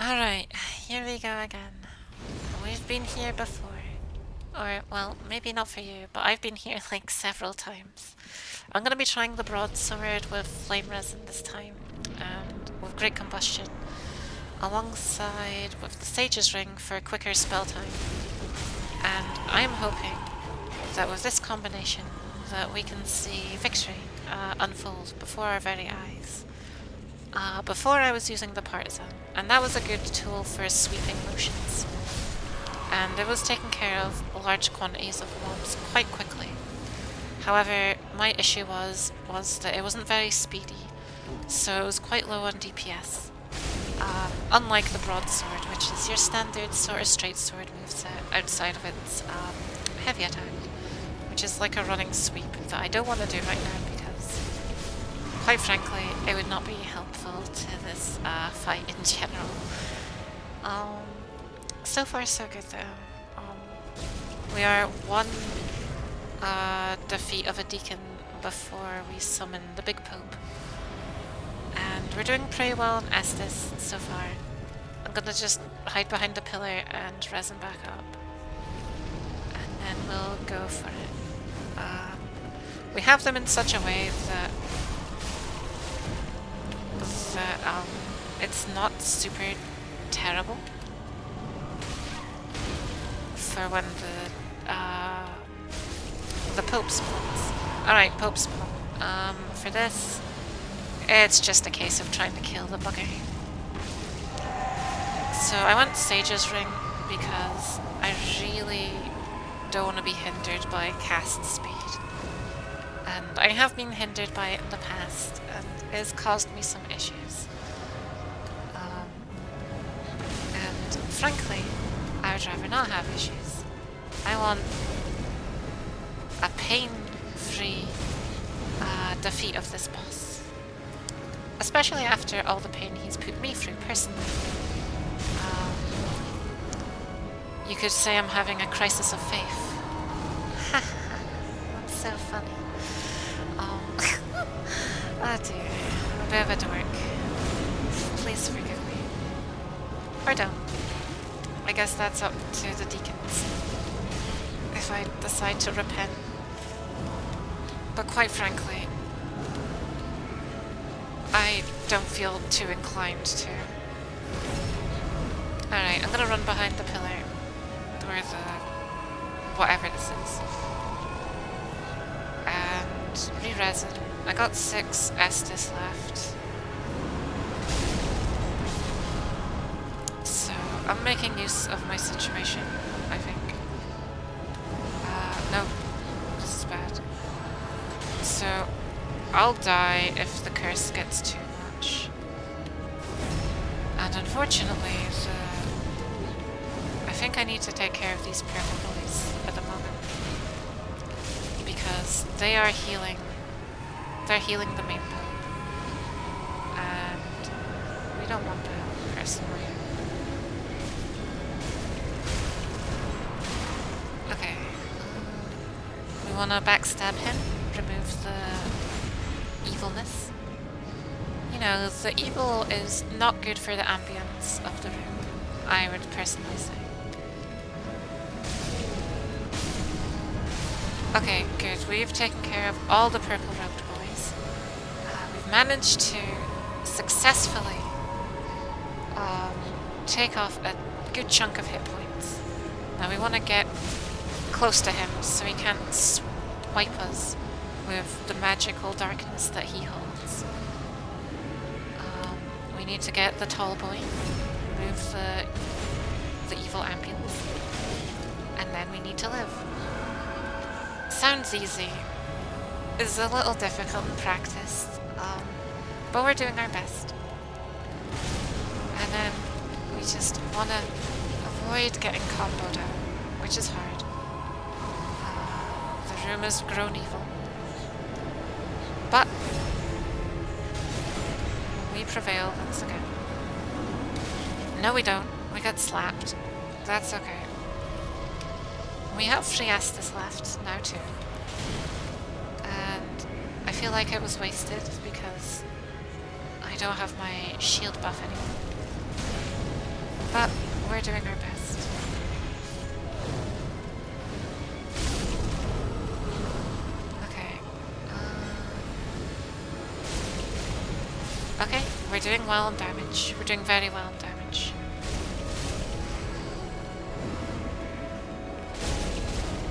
Alright, here we go again. We've been here before. Or, well, maybe not for you, but I've been here like several times. I'm gonna be trying the broadsword with flame resin this time, and with great combustion, alongside with the sage's ring for quicker spell time. And I'm hoping that with this combination, that we can see victory unfold before our very eyes. Before I was using the partisan, and that was a good tool for sweeping motions. And it was taking care of large quantities of mobs quite quickly. However, my issue was that it wasn't very speedy, so it was quite low on DPS. Unlike the broadsword, which is your standard sort of straight sword moveset outside of its heavy attack, which is like a running sweep that I don't want to do right now because, quite frankly, it would not be helpful to this fight in general. So far so good though. We are one defeat of a deacon before we summon the big pope. And we're doing pretty well in Estes so far. I'm gonna just hide behind the pillar and resin back up. And then we'll go for it. We have them in such a way that it's not super terrible for when the Pope spawns. Alright, Pope spawn. For this, it's just a case of trying to kill the bugger. So I want Sage's Ring because I really don't want to be hindered by cast speed. And I have been hindered by it in the past, and it has caused me some issues. And frankly, I would rather not have issues. I want a pain-free defeat of this boss. Especially after all the pain he's put me through, personally. You could say I'm having a crisis of faith. That's so funny. Oh dear, I'm a bit of a dork. Please forgive me. Or don't. I guess that's up to the deacons. If I decide to repent. But quite frankly, I don't feel too inclined to. Alright, I'm gonna run behind the pillar. Or the... whatever this is. And re-resin. I got 6 Estus left. So, I'm making use of my situation, I think. No. This is bad. So, I'll die if the curse gets too much. And unfortunately, I think I need to take care of these purple boys at the moment. Because they are healing. They're healing the main pope. And we don't want that, personally. Okay. We want to backstab him, remove the evilness. You know, the evil is not good for the ambience of the room, I would personally say. Okay, good. We've taken care of all the purple robed boys. We've managed to successfully take off a good chunk of hit points. Now we want to get close to him so he can't swipe us with the magical darkness that he holds. We need to get the tall boy, remove the evil ambience, and then we need to live. Sounds easy. It's a little difficult in practice, but we're doing our best. And then we just want to avoid getting comboed out, which is hard. The room has grown evil. But we prevail once again. No, we don't. We got slapped. That's okay. We have 3 Estus left now too. And I feel like it was wasted because I don't have my shield buff anymore. but we're doing our best. Okay. Okay, we're doing well on damage. We're doing very well on damage.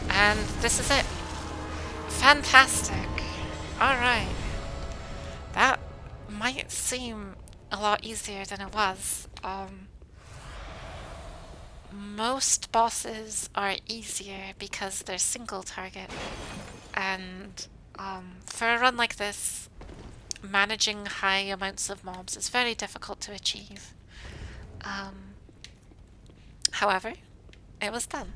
And this is it. Fantastic. Alright. That might seem a lot easier than it was. Most bosses are easier because they're single target. And for a run like this, managing high amounts of mobs is very difficult to achieve. Um, However, it was done.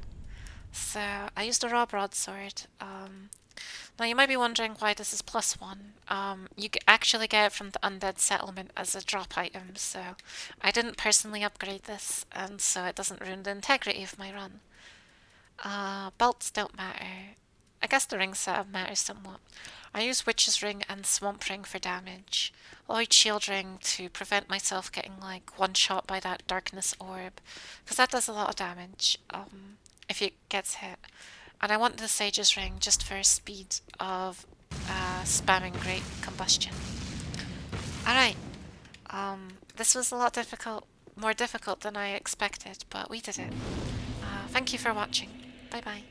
So I used a raw broadsword. Now you might be wondering why this is +1. You actually get it from the undead settlement as a drop item, so I didn't personally upgrade this, and so it doesn't ruin the integrity of my run. Belts don't matter. I guess the ring setup matters somewhat. I use Witch's Ring and Swamp Ring for damage. Lloyd Shield Ring to prevent myself getting like one shot by that darkness orb, because that does a lot of damage if it gets hit. And I want the Sage's Ring just for speed of spamming Great Combustion. Alright, this was a lot more difficult than I expected, but we did it. Thank you for watching. Bye bye.